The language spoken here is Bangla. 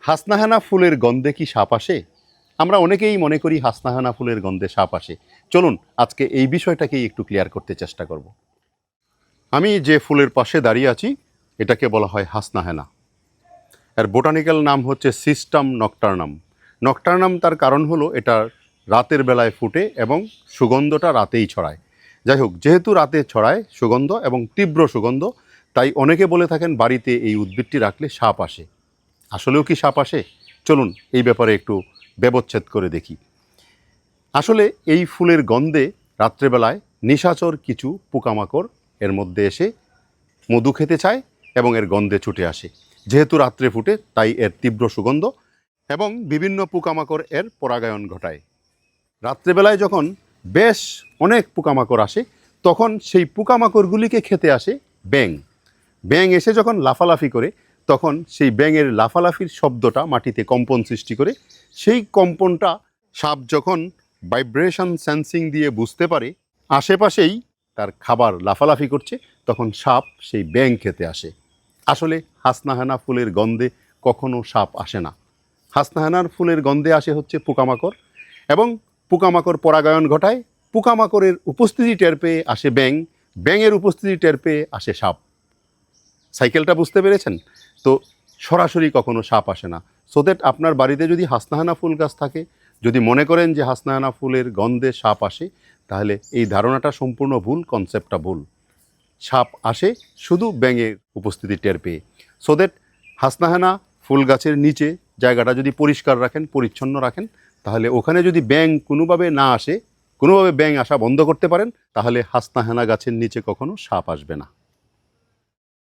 হাসনাহেনা ফুলের গন্ধে কি সাপ আসে? আমরা অনেকেই মনে করি হাসনাহেনা ফুলের গন্ধে সাপ আসে। চলুন আজকে এই বিষয়টাকেই একটু ক্লিয়ার করতে চেষ্টা করব। আমি যে ফুলের পাশে দাঁড়িয়ে আছি এটাকে বলা হয় হাসনাহেনা। এর বোটানিক্যাল নাম হচ্ছে সিস্টাম নকটার্নাম। নকটার্নাম তার কারণ হলো এটা রাতের বেলায় ফুটে এবং সুগন্ধটা রাতেই ছড়ায়। যাই হোক, যেহেতু রাতে ছড়ায় সুগন্ধ এবং তীব্র সুগন্ধ, তাই অনেকে বলে থাকেন বাড়িতে এই উদ্ভিদটি রাখলে সাপ আসে। আসলেও কি সাপ আসে? চলুন এই ব্যাপারে একটু ব্যবচ্ছেদ করে দেখি। আসলে এই ফুলের গন্ধে রাত্রেবেলায় নিশাচর কিছু পোকামাকড় এর মধ্যে এসে মধু খেতে চায় এবং এর গন্ধে ছুটে আসে। যেহেতু রাত্রে ফুটে তাই এর তীব্র সুগন্ধ এবং বিভিন্ন পোকামাকড় এর পরাগায়ন ঘটায়। রাত্রেবেলায় যখন বেশ অনেক পোকামাকড় আসে তখন সেই পোকামাকড়গুলিকে খেতে আসে ব্যাঙ। ব্যাঙ এসে যখন লাফালাফি করে তখন সেই ব্যাঙের লাফালাফির শব্দটা মাটিতে কম্পন সৃষ্টি করে। সেই কম্পনটা সাপ যখন ভাইব্রেশন সেন্সিং দিয়ে বুঝতে পারে আশেপাশেই তার খাবার লাফালাফি করছে, তখন সাপ সেই ব্যাঙ খেতে আসে। আসলে হাসনাহেনা ফুলের গন্ধে কখনো সাপ আসে না। হাসনাহেনার ফুলের গন্ধে আসে হচ্ছে পোকামাকড় এবং পোকামাকড় পরাগায়ন ঘটায়। পোকামাকড়ের উপস্থিতি টের পেয়ে আসে ব্যাঙ, ব্যাঙের উপস্থিতি টের পেয়ে আসে সাপ। সাইকেলটা বুঝতে পেরেছেন? তো সরাসরি কখনো সাপ আসে না। সো দ্যাট আপনার বাড়িতে যদি হাসনাহেনা ফুল গাছ থাকে, যদি মনে করেন যে হাসনাহেনা ফুলের গন্ধে সাপ আসে, তাহলে এই ধারণাটা সম্পূর্ণ ভুল, কনসেপ্টটা ভুল। সাপ আসে শুধু ব্যাঙের উপস্থিতি টের পেয়ে। সো দ্যাট হাসনাহেনা ফুল গাছের নিচে জায়গাটা যদি পরিষ্কার রাখেন, পরিচ্ছন্ন রাখেন, তাহলে ওখানে যদি ব্যাঙ কোনোভাবে না আসে, কোনোভাবে ব্যাঙ আসা বন্ধ করতে পারেন, তাহলে হাসনাহেনা গাছের নিচে কখনো সাপ আসবে না।